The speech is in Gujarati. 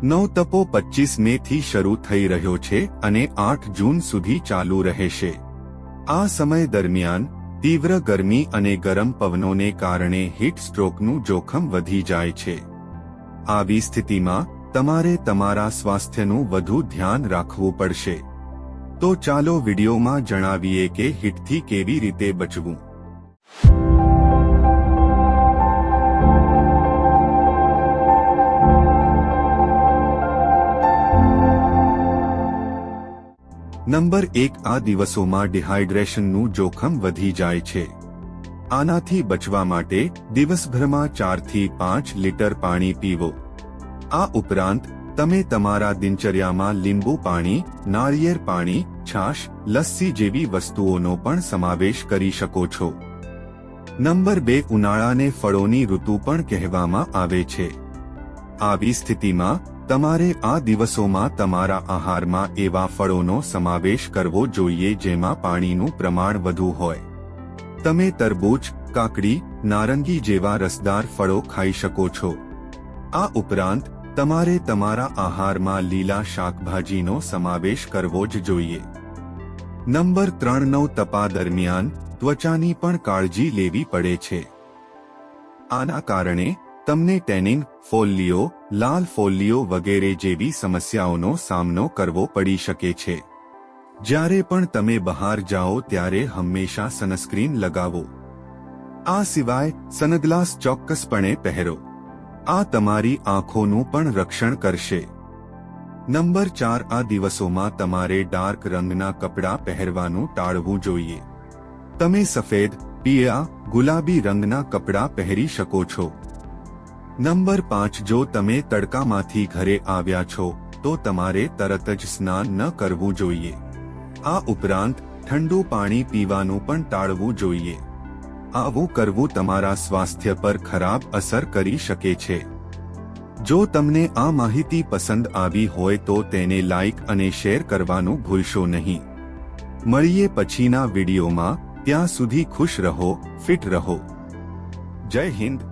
નવતપો 25 મે થી શરૂ થઈ રહ્યો છે અને 8 જૂન સુધી ચાલુ રહેશે। આ સમય દરમિયાન તીવ્ર ગરમી અને ગરમ પવનોને કારણે હીટ સ્ટ્રોકનું જોખમ વધી જાય છે। આવી સ્થિતિમાં તમારે તમારા સ્વાસ્થ્યનું વધુ ધ્યાન રાખવું પડશે। તો ચાલો વિડીયોમાં જણાવીએ કે હીટથી કેવી રીતે બચવું। નંબર 1, આ દિવસોમાં ડિહાઇડ્રેશનનું જોખમ વધી જાય છે। આનાથી બચવા માટે દિવસભરમાં 4 થી 5 લીટર પાણી પીવો। આ ઉપરાંત તમે તમારા દિનચર્યામાં લીંબુ પાણી, નાળિયેર પાણી, છાશ, લસ્સી જેવી વસ્તુઓનો પણ સમાવેશ કરી શકો છો। નંબર 2, ઉનાળાને ફળોની ઋતુ પણ કહેવામાં આવે છે। આવી સ્થિતિમાં તમારે આ દિવસોમાં તમારા આહારમાં એવા ફળોનો સમાવેશ કરવો જોઈએ જેમાં પાણીનું પ્રમાણ વધુ હોય। તમે તરબૂચ, કાકડી, નારંગી જેવા રસદાર ફળો ખાઈ શકો છો। આ ઉપરાંત તમારે તમારા આહારમાં લીલા શાકભાજીનો સમાવેશ કરવો જ જોઈએ। નંબર 3, નવતપા દરમિયાન ત્વચાની પણ કાળજી લેવી પડે છે। આના કારણે તમને ટેનિંગ, ફોલ્લીઓ, લાલ ફોલ્લીઓ વગેરે જેવી સમસ્યાઓનો સામનો કરવો પડી શકે છે। જ્યારે પણ તમે બહાર જાઓ ત્યારે હંમેશા સનસ્ક્રીન લગાવો। આ સિવાય સનગ્લાસ ચોક્કસપણે પહેરો। આ તમારી આંખોનું પણ રક્ષણ કરશે। નંબર 4, આ દિવસોમાં તમારે ડાર્ક રંગના કપડાં પહેરવાનું ટાળવું જોઈએ। તમે સફેદ, પીળા, ગુલાબી રંગના કપડાં પહેરી શકો છો। નંબર 5, જો તમે તડકામાંથી ઘરે આવ્યા છો તો તમારે તરત જ સ્નાન ન કરવું જોઈએ। આ ઉપરાંત ઠંડુ પાણી પીવાનું પણ ટાળવું જોઈએ। આવું કરવું તમારા સ્વાસ્થ્ય પર ખરાબ અસર કરી શકે છે। જો તમને આ માહિતી પસંદ આવી હોય તો તેને લાઇક અને શેર કરવાનું ભૂલશો નહીં। મળીએ પછીના વિડીયોમાં। ત્યાં સુધી ખુશ રહો, ફિટ રહો। જય હિન્દ।